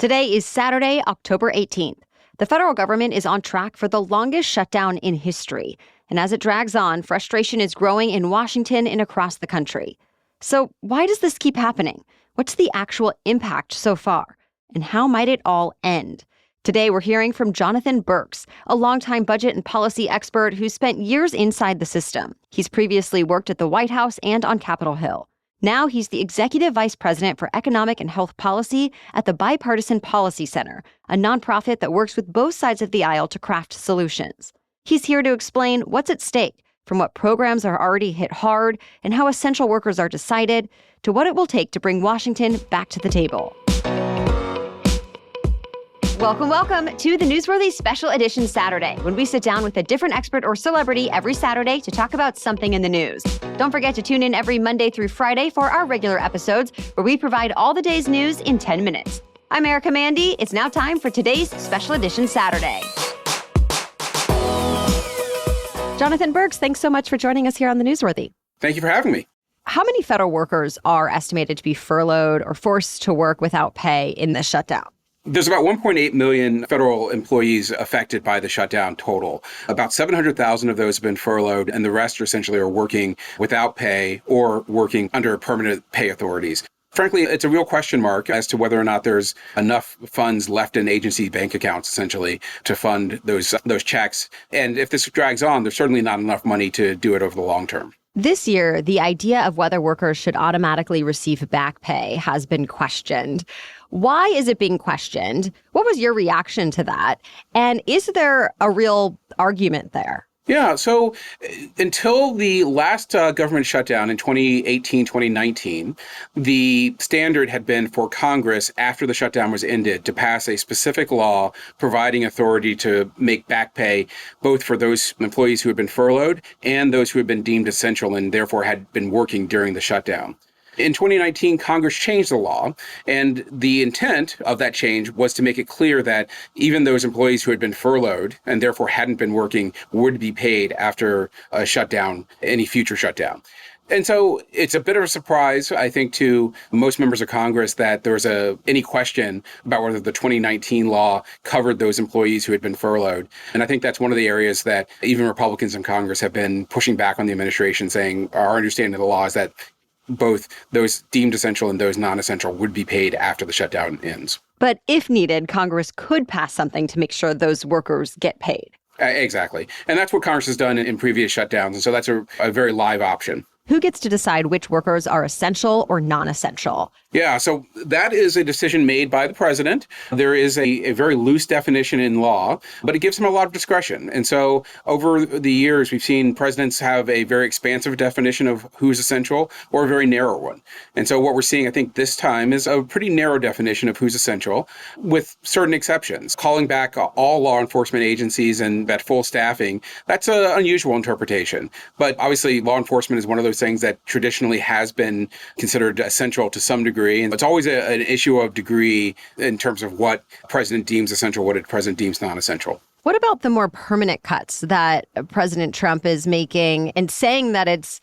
Today is Saturday, October 18th. The federal government is on track for the longest shutdown in history. And as it drags on, frustration is growing in Washington and across the country. So why does this keep happening? What's the actual impact so far? And how might it all end? Today, we're hearing from Jonathan Burks, a longtime budget and policy expert who spent years inside the system. He's previously worked at the White House and on Capitol Hill. Now he's the Executive Vice President for Economic and Health Policy at the Bipartisan Policy Center, a nonprofit that works with both sides of the aisle to craft solutions. He's here to explain what's at stake, from what programs are already hit hard and how essential workers are decided, to what it will take to bring Washington back to the table. Welcome to the Newsworthy Special Edition Saturday, when we sit down with a different expert or celebrity every Saturday to talk about something in the news. Don't forget to tune in every Monday through Friday for our regular episodes, where we provide all the day's news in 10 minutes. I'm Erica Mandy. It's now time for today's Special Edition Saturday. Jonathan Burks, thanks so much for joining us here on the Newsworthy. Thank you for having me. How many federal workers are estimated to be furloughed or forced to work without pay in this shutdown? There's about 1.8 million federal employees affected by the shutdown total. About 700,000 of those have been furloughed, and the rest essentially are working without pay or working under permanent pay authorities. Frankly, it's a real question mark as to whether or not there's enough funds left in agency bank accounts, essentially, to fund those checks. And if this drags on, there's certainly not enough money to do it over the long term. This year, the idea of whether workers should automatically receive back pay has been questioned. Why is it being questioned? What was your reaction to that? And is there a real argument there? Yeah, so until the last government shutdown in 2018, 2019, the standard had been for Congress, after the shutdown was ended, to pass a specific law providing authority to make back pay both for those employees who had been furloughed and those who had been deemed essential and therefore had been working during the shutdown. In 2019, Congress changed the law, and the intent of that change was to make it clear that even those employees who had been furloughed and therefore hadn't been working would be paid after a shutdown, any future shutdown. And so it's a bit of a surprise, I think, to most members of Congress that there was any question about whether the 2019 law covered those employees who had been furloughed. And I think that's one of the areas that even Republicans in Congress have been pushing back on the administration, saying our understanding of the law is that both those deemed essential and those non-essential would be paid after the shutdown ends. But if needed, Congress could pass something to make sure those workers get paid. Exactly. And that's what Congress has done in previous shutdowns. And so that's a very live option. Who gets to decide which workers are essential or non-essential? Yeah, so that is a decision made by the president. There is a very loose definition in law, but it gives him a lot of discretion. And so over the years, we've seen presidents have a very expansive definition of who's essential or a very narrow one. And so what we're seeing, I think, this time is a pretty narrow definition of who's essential with certain exceptions. Calling back all law enforcement agencies and at full staffing, that's an unusual interpretation. But obviously, law enforcement is one of those things that traditionally has been considered essential to some degree. And it's always an issue of degree in terms of what president deems essential, what a president deems non-essential. What about the more permanent cuts that President Trump is making and saying that it's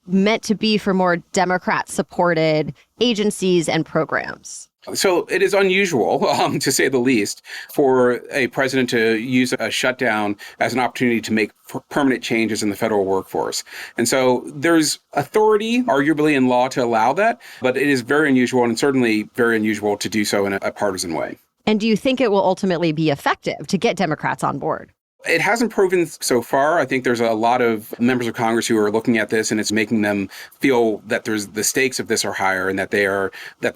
meant to be for more Democrat-supported agencies and programs? So it is unusual, to say the least, for a president to use a shutdown as an opportunity to make permanent changes in the federal workforce. And so there's authority, arguably, in law to allow that, but it is very unusual and certainly very unusual to do so in a partisan way. And do you think it will ultimately be effective to get Democrats on board? It hasn't proven so far. I think there's a lot of members of Congress who are looking at this, and it's making them feel that the stakes of this are higher and that they're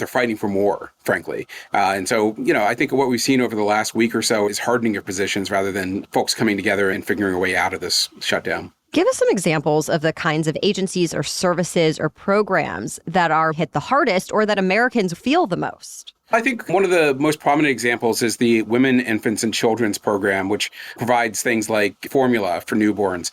fighting for more, frankly. And so, I think what we've seen over the last week or so is hardening of positions rather than folks coming together and figuring a way out of this shutdown. Give us some examples of the kinds of agencies or services or programs that are hit the hardest or that Americans feel the most. I think one of the most prominent examples is the Women, Infants, and Children's program, which provides things like formula for newborns.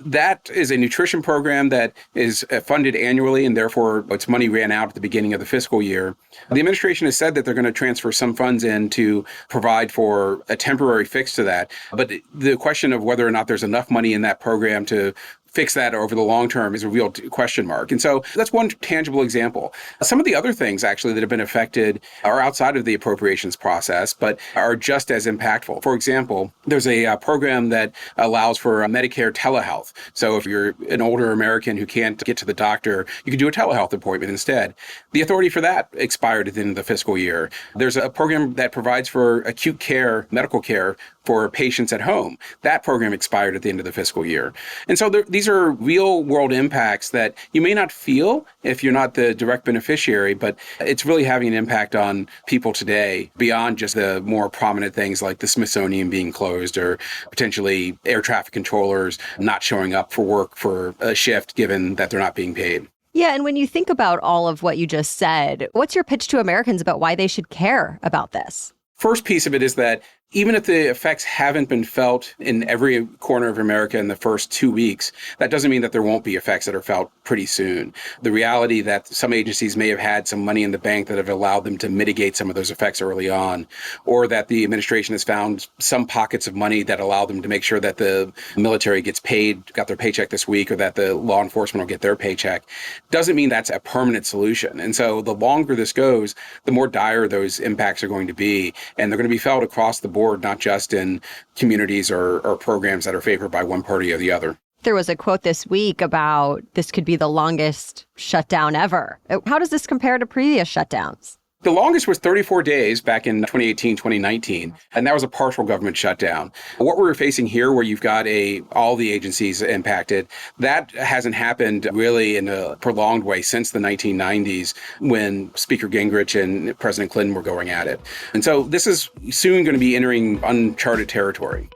That is a nutrition program that is funded annually, and therefore its money ran out at the beginning of the fiscal year. The administration has said that they're going to transfer some funds in to provide for a temporary fix to that. But the question of whether or not there's enough money in that program to fix that over the long term is a real question mark. And so that's one tangible example. Some of the other things actually that have been affected are outside of the appropriations process, but are just as impactful. For example, there's a program that allows for Medicare telehealth. So if you're an older American who can't get to the doctor, you can do a telehealth appointment instead. The authority for that expired at the end of the fiscal year. There's a program that provides for acute care, medical care for patients at home. That program expired at the end of the fiscal year. And so these are real world impacts that you may not feel if you're not the direct beneficiary, but it's really having an impact on people today beyond just the more prominent things like the Smithsonian being closed or potentially air traffic controllers not showing up for work for a shift given that they're not being paid. Yeah, and when you think about all of what you just said, what's your pitch to Americans about why they should care about this? First piece of it is that even if the effects haven't been felt in every corner of America in the first 2 weeks, that doesn't mean that there won't be effects that are felt pretty soon. The reality that some agencies may have had some money in the bank that have allowed them to mitigate some of those effects early on, or that the administration has found some pockets of money that allow them to make sure that the military gets paid, got their paycheck this week, or that the law enforcement will get their paycheck, doesn't mean that's a permanent solution. And so the longer this goes, the more dire those impacts are going to be, and they're going to be felt across the board, not just in communities or programs that are favored by one party or the other. There was a quote this week about this could be the longest shutdown ever. How does this compare to previous shutdowns? The longest was 34 days back in 2018, 2019, and that was a partial government shutdown. What we're facing here, where you've got all the agencies impacted, that hasn't happened really in a prolonged way since the 1990s when Speaker Gingrich and President Clinton were going at it. And so this is soon going to be entering uncharted territory.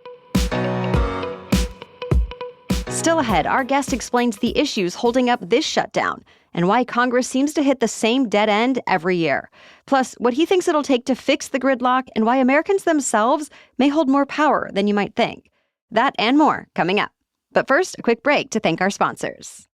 Still ahead, our guest explains the issues holding up this shutdown and why Congress seems to hit the same dead end every year. Plus, what he thinks it'll take to fix the gridlock and why Americans themselves may hold more power than you might think. That and more coming up. But first, a quick break to thank our sponsors.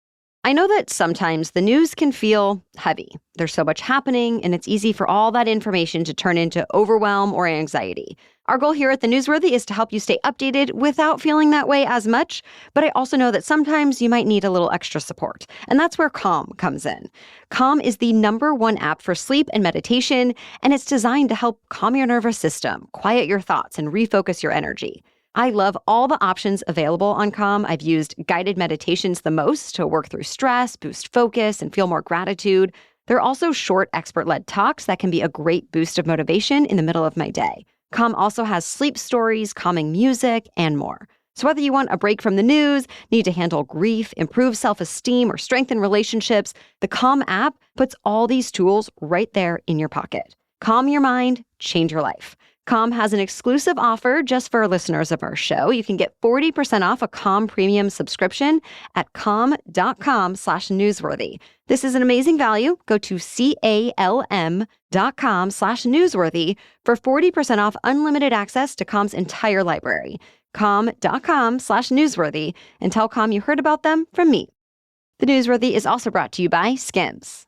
I know that sometimes the news can feel heavy. There's so much happening, and it's easy for all that information to turn into overwhelm or anxiety. Our goal here at The Newsworthy is to help you stay updated without feeling that way as much, but I also know that sometimes you might need a little extra support, and that's where Calm comes in. Calm is the #1 app for sleep and meditation, and it's designed to help calm your nervous system, quiet your thoughts, and refocus your energy. I love all the options available on Calm. I've used guided meditations the most to work through stress, boost focus, and feel more gratitude. There are also short expert-led talks that can be a great boost of motivation in the middle of my day. Calm also has sleep stories, calming music, and more. So whether you want a break from the news, need to handle grief, improve self-esteem, or strengthen relationships, the Calm app puts all these tools right there in your pocket. Calm your mind, change your life. Calm has an exclusive offer just for listeners of our show. You can get 40% off a Calm premium subscription at calm.com/newsworthy. This is an amazing value. Go to calm.com/newsworthy for 40% off unlimited access to Calm's entire library. Calm.com/newsworthy and tell Calm you heard about them from me. The Newsworthy is also brought to you by Skims.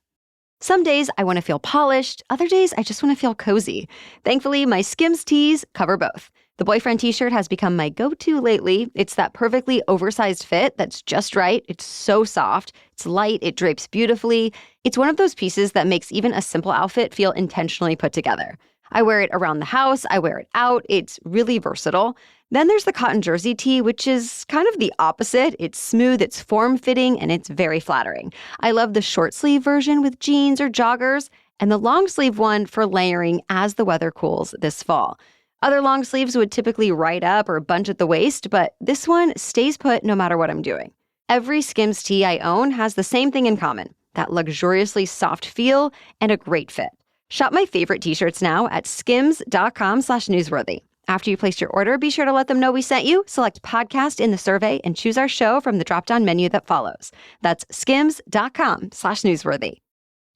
Some days I want to feel polished, other days I just want to feel cozy. Thankfully, my Skims tees cover both. The boyfriend t-shirt has become my go-to lately. It's that perfectly oversized fit that's just right. It's so soft, it's light, it drapes beautifully. It's one of those pieces that makes even a simple outfit feel intentionally put together. I wear it around the house, I wear it out, it's really versatile. Then there's the cotton jersey tee, which is kind of the opposite. It's smooth, it's form-fitting, and it's very flattering. I love the short sleeve version with jeans or joggers, and the long sleeve one for layering as the weather cools this fall. Other long sleeves would typically ride up or bunch at the waist, but this one stays put no matter what I'm doing. Every Skims tee I own has the same thing in common, that luxuriously soft feel and a great fit. Shop my favorite t-shirts now at skims.com/newsworthy. After you place your order, be sure to let them know we sent you, select podcast in the survey, and choose our show from the drop-down menu that follows. That's skims.com/newsworthy.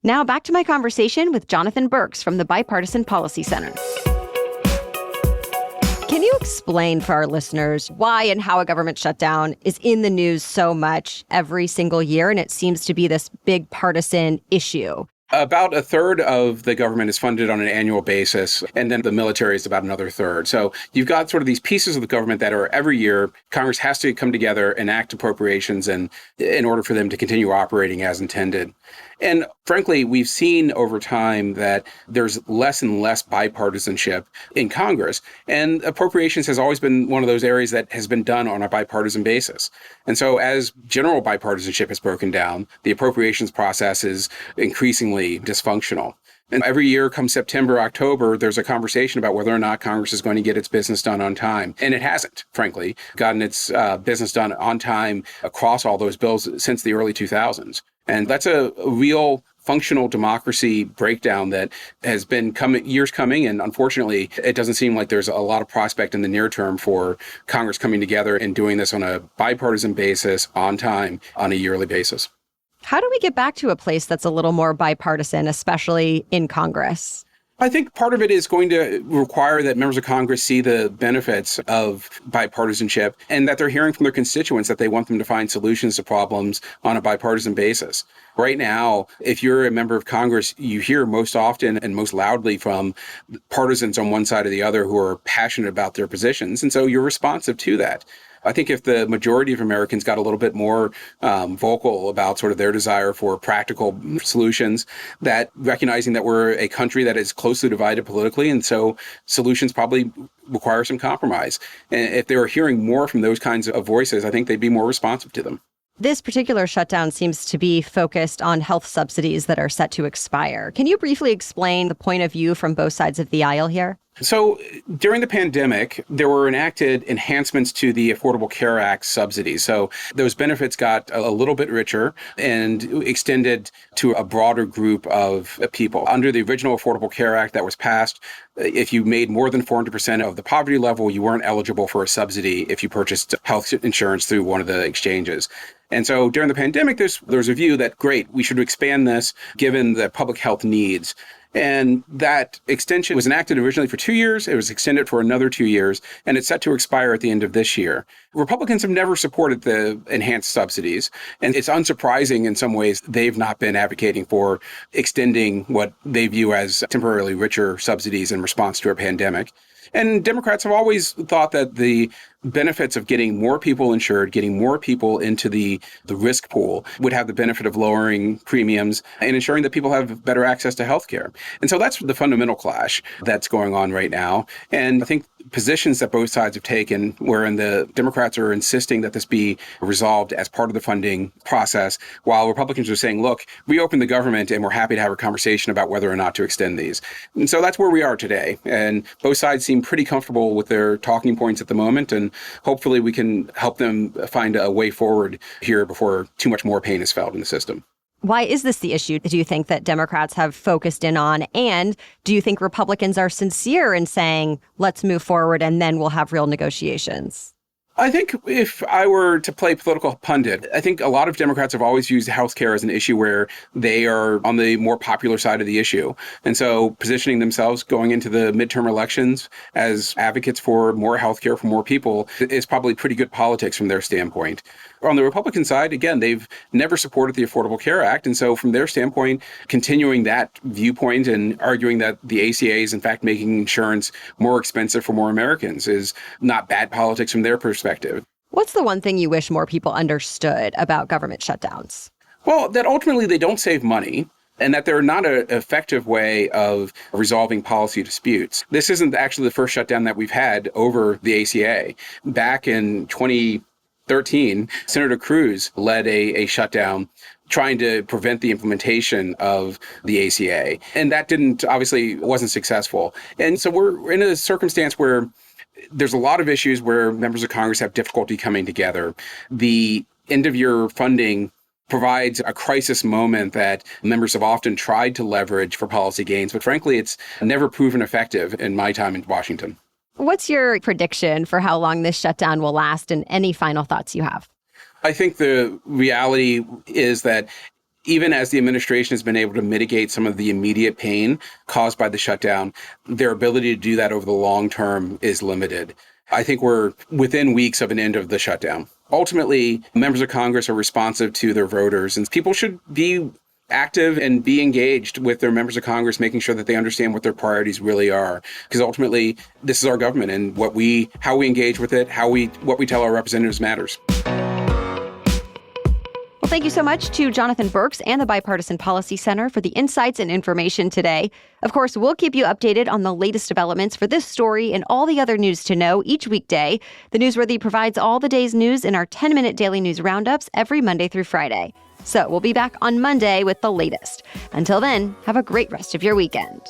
Now back to my conversation with Jonathan Burks from the Bipartisan Policy Center. Can you explain for our listeners why and how a government shutdown is in the news so much every single year, and it seems to be this big partisan issue? About a third of the government is funded on an annual basis, and then the military is about another third. So you've got sort of these pieces of the government that are every year, Congress has to come together and enact appropriations and in order for them to continue operating as intended. And frankly, we've seen over time that there's less and less bipartisanship in Congress. And appropriations has always been one of those areas that has been done on a bipartisan basis. And so as general bipartisanship has broken down, the appropriations process is increasingly dysfunctional. And every year come September, October, there's a conversation about whether or not Congress is going to get its business done on time. And it hasn't, frankly, gotten its business done on time across all those bills since the early 2000s. And that's a real functional democracy breakdown that has been years coming. And unfortunately, it doesn't seem like there's a lot of prospect in the near term for Congress coming together and doing this on a bipartisan basis, on time, on a yearly basis. How do we get back to a place that's a little more bipartisan, especially in Congress? I think part of it is going to require that members of Congress see the benefits of bipartisanship and that they're hearing from their constituents that they want them to find solutions to problems on a bipartisan basis. Right now, if you're a member of Congress, you hear most often and most loudly from partisans on one side or the other who are passionate about their positions. And so you're responsive to that. I think if the majority of Americans got a little bit more vocal about sort of their desire for practical solutions, that recognizing that we're a country that is closely divided politically, and so solutions probably require some compromise. And if they were hearing more from those kinds of voices, I think they'd be more responsive to them. This particular shutdown seems to be focused on health subsidies that are set to expire. Can you briefly explain the point of view from both sides of the aisle here? So during the pandemic, there were enacted enhancements to the Affordable Care Act subsidies. So those benefits got a little bit richer and extended to a broader group of people. Under the original Affordable Care Act that was passed, if you made more than 400% of the poverty level, you weren't eligible for a subsidy if you purchased health insurance through one of the exchanges. And so during the pandemic, there's a view that, great, we should expand this given the public health needs. And that extension was enacted originally for 2 years. It was extended for another 2 years, and it's set to expire at the end of this year. Republicans have never supported the enhanced subsidies, and it's unsurprising in some ways they've not been advocating for extending what they view as temporarily richer subsidies in response to a pandemic. And Democrats have always thought that the benefits of getting more people insured, getting more people into the risk pool would have the benefit of lowering premiums and ensuring that people have better access to health care. And so that's the fundamental clash that's going on right now. And I think positions that both sides have taken, wherein the Democrats are insisting that this be resolved as part of the funding process, while Republicans are saying, look, reopen the government and we're happy to have a conversation about whether or not to extend these. And so that's where we are today. And both sides seem pretty comfortable with their talking points at the moment. And hopefully we can help them find a way forward here before too much more pain is felt in the system. Why is this the issue, do you think, that Democrats have focused in on? And do you think Republicans are sincere in saying, let's move forward and then we'll have real negotiations? I think if I were to play political pundit, I think a lot of Democrats have always used healthcare as an issue where they are on the more popular side of the issue. And so positioning themselves going into the midterm elections as advocates for more healthcare for more people is probably pretty good politics from their standpoint. On the Republican side, again, they've never supported the Affordable Care Act. And so from their standpoint, continuing that viewpoint and arguing that the ACA is in fact making insurance more expensive for more Americans is not bad politics from their perspective. What's the one thing you wish more people understood about government shutdowns? Well, that ultimately they don't save money, and that they're not an effective way of resolving policy disputes. This isn't actually the first shutdown that we've had over the ACA. Back in 2013, Senator Cruz led a shutdown trying to prevent the implementation of the ACA. And that wasn't successful. And so we're in a circumstance where there's a lot of issues where members of Congress have difficulty coming together. The end of year funding provides a crisis moment that members have often tried to leverage for policy gains, but frankly, it's never proven effective in my time in Washington. What's your prediction for how long this shutdown will last, and any final thoughts you have? I think the reality is that even as the administration has been able to mitigate some of the immediate pain caused by the shutdown, their ability to do that over the long term is limited. I think we're within weeks of an end of the shutdown. Ultimately, members of Congress are responsive to their voters, and people should be active and be engaged with their members of Congress, making sure that they understand what their priorities really are. Because ultimately, this is our government, and how we engage with it, what we tell our representatives matters. Well, thank you so much to Jonathan Burks and the Bipartisan Policy Center for the insights and information today. Of course, we'll keep you updated on the latest developments for this story and all the other news to know each weekday. The Newsworthy provides all the day's news in our 10-minute daily news roundups every Monday through Friday. So we'll be back on Monday with the latest. Until then, have a great rest of your weekend.